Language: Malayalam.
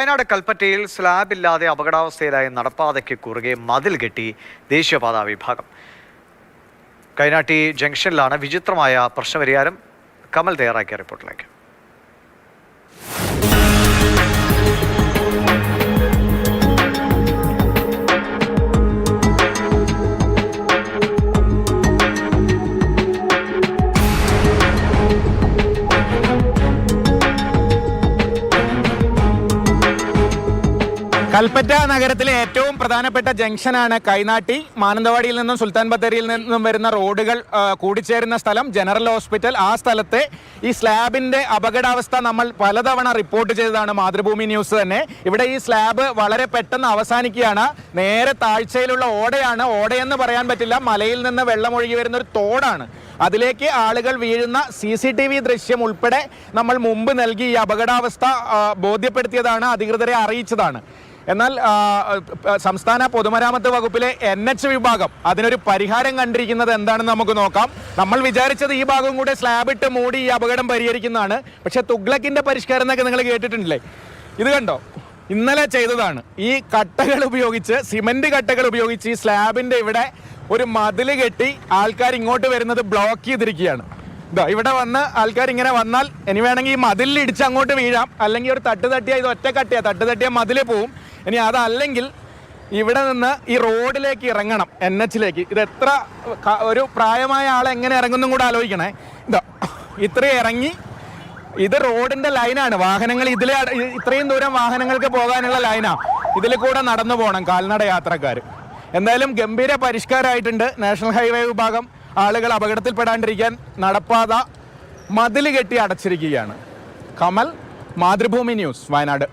വയനാട് കൽപ്പറ്റയിൽ സ്ലാബില്ലാതെ അപകടാവസ്ഥയിലായ നടപ്പാതയ്ക്ക് കുറുകെ മതിൽ കെട്ടി ദേശീയപാതാ വിഭാഗം. കൈനാട്ടി ജംഗ്ഷനിലാണ് വിചിത്രമായ പ്രശ്നപരിഹാരം. കമൽ തയ്യാറാക്കിയ റിപ്പോർട്ടിലേക്ക്. കൽപ്പറ്റ നഗരത്തിലെ ഏറ്റവും പ്രധാനപ്പെട്ട ജംഗ്ഷനാണ് കൈനാട്ടി. മാനന്തവാടിയിൽ നിന്നും സുൽത്താൻ ബത്തേരിയിൽ നിന്നും വരുന്ന റോഡുകൾ കൂടിച്ചേരുന്ന സ്ഥലം, ജനറൽ ഹോസ്പിറ്റൽ. ആ സ്ഥലത്തെ ഈ സ്ലാബിൻ്റെ അപകടാവസ്ഥ നമ്മൾ പലതവണ റിപ്പോർട്ട് ചെയ്തതാണ്, മാതൃഭൂമി ന്യൂസ് തന്നെ. ഇവിടെ ഈ സ്ലാബ് വളരെ പെട്ടെന്ന് അവസാനിക്കുകയാണ്. നേരെ താഴ്ചയിലുള്ള ഓടയാണ്. ഓടയെന്ന് പറയാൻ പറ്റില്ല, മലയിൽ നിന്ന് വെള്ളമൊഴുകി വരുന്ന ഒരു തോടാണ്. അതിലേക്ക് ആളുകൾ വീഴുന്ന CCTV ദൃശ്യം ഉൾപ്പെടെ നമ്മൾ മുമ്പ് നൽകി ഈ അപകടാവസ്ഥ ബോധ്യപ്പെടുത്തിയതാണ്, അധികൃതരെ അറിയിച്ചതാണ്. എന്നാൽ സംസ്ഥാന പൊതുമരാമത്ത് വകുപ്പിലെ NH വിഭാഗം അതിനൊരു പരിഹാരം കണ്ടിരിക്കുന്നത് എന്താണെന്ന് നമുക്ക് നോക്കാം. നമ്മൾ വിചാരിച്ചത് ഈ ഭാഗം കൂടെ സ്ലാബ് ഇട്ട് മൂടി ഈ അപകടം പരിഹരിക്കുന്നതാണ്. പക്ഷേ തുഗ്ലക്കിൻ്റെ പരിഷ്കാരം എന്നൊക്കെ നിങ്ങൾ കേട്ടിട്ടുണ്ടല്ലേ? ഇത് കണ്ടോ, ഇന്നലെ ചെയ്തതാണ്. ഈ കട്ടകൾ ഉപയോഗിച്ച്, സിമൻറ്റ് കട്ടകൾ ഉപയോഗിച്ച് ഈ സ്ലാബിൻ്റെ ഇവിടെ ഒരു മതിൽ കെട്ടി ആൾക്കാർ ഇങ്ങോട്ട് വരുന്നത് ബ്ലോക്ക് ചെയ്തിരിക്കുകയാണ്. ഇതാ ഇവിടെ വന്ന് ആൾക്കാർ ഇങ്ങനെ വന്നാൽ ഇനി വേണമെങ്കിൽ ഈ മതിലിൽ ഇടിച്ച് അങ്ങോട്ട് വീഴാം, അല്ലെങ്കിൽ ഒരു തട്ട് തട്ടിയാൽ, ഇത് ഒറ്റ കട്ടിയാൽ തട്ട് തട്ടിയാൽ മതിൽ പോവും. ഇനി അതല്ലെങ്കിൽ ഇവിടെ നിന്ന് ഈ റോഡിലേക്ക് ഇറങ്ങണം, NHലേക്ക്. ഇത് എത്ര ഒരു പ്രായമായ ആളെ എങ്ങനെ ഇറങ്ങുന്നും കൂടെ ആലോചിക്കണേ. ഇതാ ഇത്രയും ഇറങ്ങി, ഇത് റോഡിൻ്റെ ലൈനാണ്. വാഹനങ്ങൾ ഇതിലെ, ഇത്രയും ദൂരം വാഹനങ്ങൾക്ക് പോകാനുള്ള ലൈനാണ്. ഇതിൽ കൂടെ നടന്നു പോകണം കാൽനട യാത്രക്കാർ. എന്തായാലും ഗംഭീര പരിഷ്കാരമായിട്ടുണ്ട്. നാഷണൽ ഹൈവേ വിഭാഗം ആളുകൾ അപകടത്തിൽപ്പെടാണ്ടിരിക്കാൻ നടപ്പാത മതിൽ കെട്ടി അടച്ചിരിക്കുകയാണ്. കമൽ, മാതൃഭൂമി ന്യൂസ്, വയനാട്.